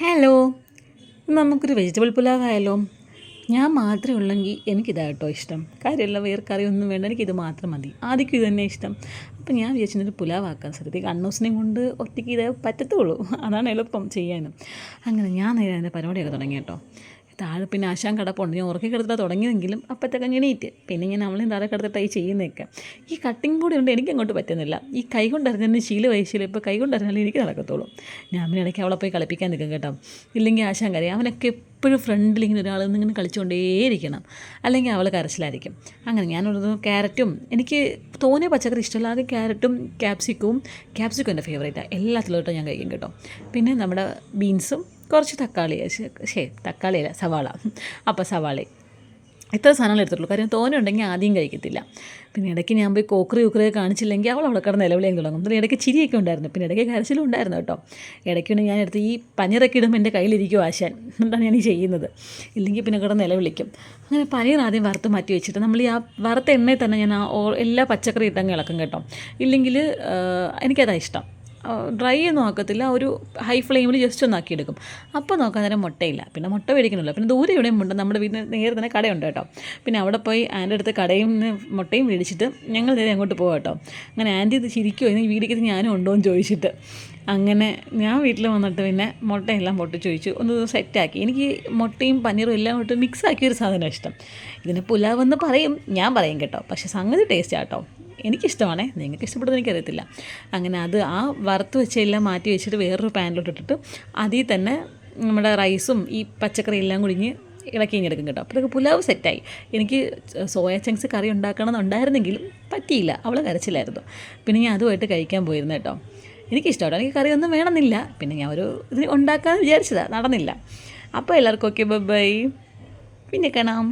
Hello, നമുക്കൊരു vegetable pulao ആയാലോ? ഞാൻ മാത്രമേ ഉള്ളെങ്കിൽ എനിക്കിതാ കേട്ടോ ഇഷ്ടം. കാര്യമല്ല, വേറെ കറിയൊന്നും വേണ്ട, എനിക്കിത് മാത്രം മതി. ആദ്യം ഇത് തന്നെ ഇഷ്ടം. അപ്പം ഞാൻ വിചാരിച്ചിട്ട് പുലാവാക്കാൻ സ്ഥലത്ത് കണ്ണൂസിനെയും കൊണ്ട് ഒറ്റയ്ക്ക് ഇതേ പറ്റത്തുള്ളൂ. അതാണ് എളുപ്പം ചെയ്യാനും. അങ്ങനെ ഞാൻ നേരെ അതിൻ്റെ പരിപാടിയൊക്കെ തുടങ്ങി കേട്ടോ. താഴെ പിന്നെ ആശാൻ കിടപ്പുണ്ട്. ഞാൻ ഉറക്കി കിടത്തിട്ടാണ് തുടങ്ങിയതെങ്കിലും അപ്പോഴത്തേക്ക് എണീറ്റ്. പിന്നെ ഞാൻ അവളെയും താഴെ കിടത്തിട്ടായി ചെയ്യുന്നതൊക്കെ. ഈ കട്ടിങ് ബോർഡ് കൊണ്ട് എനിക്കങ്ങോട്ട് പറ്റുന്നില്ല. ഈ കൈ കൊണ്ടറിഞ്ഞതിന് ശീലമായി ഇപ്പോൾ കൈ കൊണ്ടറിഞ്ഞാലേ എനിക്ക് നടക്കത്തുള്ളൂ. ഞാൻ പിന്നെ ഇടയ്ക്ക് അവളെ പോയി കളിപ്പിക്കാൻ നിൽക്കും കേട്ടോ. ഇല്ലെങ്കിൽ ആശാൻ കരയും. അവനൊക്കെ എപ്പോഴും ഫ്രണ്ടിൽ ഇങ്ങനെ ഒരാൾ ഇങ്ങനെ കളിച്ചുകൊണ്ടേയിരിക്കണം, അല്ലെങ്കിൽ അവൾ കരച്ചിലായിരിക്കും. അങ്ങനെ ഞാനുള്ളത് ക്യാരറ്റും, എനിക്ക് തോന്നിയ പച്ചക്കറി ഇഷ്ടമല്ല. ആദ്യം ക്യാരറ്റും ക്യാപ്സിക്കവും എൻ്റെ ഫേവറേറ്റാണ്. എല്ലാത്തിലോട്ടും ഞാൻ കഴിക്കും കേട്ടോ. പിന്നെ നമ്മുടെ ബീൻസും കുറച്ച് തക്കാളി, തക്കാളിയല്ല, സവാള. അപ്പോൾ സവാളയും ഇത്ര സാധനങ്ങൾ എടുത്തിട്ടുള്ളൂ. കാര്യം തോനെ ഉണ്ടെങ്കിൽ ആദ്യം കഴിക്കത്തില്ല. പിന്നെ ഇടയ്ക്ക് ഞാൻ പോയി കോക്കറിയൊക്കെ കാണിച്ചില്ലെങ്കിൽ അവൾ അവിടെ കിടന്ന് നിലവിളിയും തുടങ്ങും. പിന്നെ ഇടയ്ക്ക് ചിരിയൊക്കെ ഉണ്ടായിരുന്നു, പിന്നെ ഇടയ്ക്ക് കരച്ചിലും ഉണ്ടായിരുന്നു കേട്ടോ. ഇടയ്ക്കുണ്ട് ഞാൻ എടുത്ത് ഈ പനീറൊക്കെ ഇടുമ്പോൾ എൻ്റെ കയ്യിലിരിക്കും ആശാൻ. എന്താണ് ഞാൻ ഈ ചെയ്യുന്നത്? ഇല്ലെങ്കിൽ പിന്നെ കിടന്ന് നിലവിളിക്കും. അങ്ങനെ പനീർ ആദ്യം വറുത്ത് മാറ്റി വെച്ചിട്ട് നമ്മൾ ഈ ആ വറുത്ത എണ്ണയിൽ തന്നെ ഞാൻ എല്ലാ പച്ചക്കറി ഇട്ടങ്ങ് ഇളക്കും കേട്ടോ. ഇല്ലെങ്കിൽ എനിക്കതാണ് ഇഷ്ടം. ഡ്രൈ ഒന്നും ആക്കത്തില്ല, ഒരു ഹൈ ഫ്ലെയിമിൽ ജസ്റ്റ് ഒന്ന് ആക്കിയെടുക്കും. അപ്പോൾ നോക്കാൻ നേരം മുട്ടയില്ല. പിന്നെ മുട്ട മേടിക്കണമല്ലോ. പിന്നെ ദൂരെ എവിടെയും ഉണ്ട്, നമ്മുടെ വീടിന് നേരെ തന്നെ കടയുണ്ട് കേട്ടോ. പിന്നെ അവിടെ പോയി ആൻ്റെ അടുത്ത് കടയിൽ നിന്ന് മുട്ടയും മേടിച്ചിട്ട് ഞങ്ങൾ നേരെ അങ്ങോട്ട് പോകാം കേട്ടോ. അങ്ങനെ ആൻറ്റി ഇത് ചിരിക്കുമോ, ഇനി വീടിക്കത്ത് ഞാനും ഉണ്ടോ എന്ന് ചോദിച്ചിട്ട്. അങ്ങനെ ഞാൻ വീട്ടിൽ വന്നിട്ട് പിന്നെ മുട്ടയെല്ലാം ചോദിച്ചു ഒന്ന് സെറ്റാക്കി. എനിക്ക് മുട്ടയും പനീറും എല്ലാം ഇട്ട് മിക്സ് ആക്കിയൊരു സാധനം ഇഷ്ടം. ഇതിന് പുലാവെന്ന് പറയും, ഞാൻ പറയും കേട്ടോ. പക്ഷേ സംഗതി ടേസ്റ്റ് ആട്ടോ. എനിക്കിഷ്ടമാണേ, നിങ്ങൾക്ക് ഇഷ്ടപ്പെടുന്നത് എനിക്കറിയത്തില്ല. അങ്ങനെ അത് ആ വറുത്ത് വെച്ചെല്ലാം മാറ്റി വെച്ചിട്ട് വേറൊരു പാനിലോട്ട് ഇട്ടിട്ട് അതിൽ തന്നെ നമ്മുടെ റൈസും ഈ പച്ചക്കറി എല്ലാം കുടിഞ്ഞ് ഇളക്കി കഴിഞ്ഞെടുക്കും കേട്ടോ. അപ്പോഴൊക്കെ പുലാവ് സെറ്റായി. എനിക്ക് സോയ ചങ്ക്സ് കറി ഉണ്ടാക്കണമെന്നുണ്ടായിരുന്നെങ്കിലും പറ്റിയില്ല, അവൾ കരച്ചിലായിരുന്നു. പിന്നെ ഞാൻ അതുമായിട്ട് കഴിക്കാൻ പോയിരുന്നു കേട്ടോ. എനിക്കിഷ്ടമാണ്, എനിക്ക് കറിയൊന്നും വേണമെന്നില്ല. പിന്നെ ഞാൻ ഒരു ഇതിന് ഉണ്ടാക്കാമെന്ന് വിചാരിച്ചതാണ്, നടന്നില്ല. അപ്പോൾ എല്ലാവർക്കും ഓക്കെ, ബൈ, പിന്നെ കാണാം.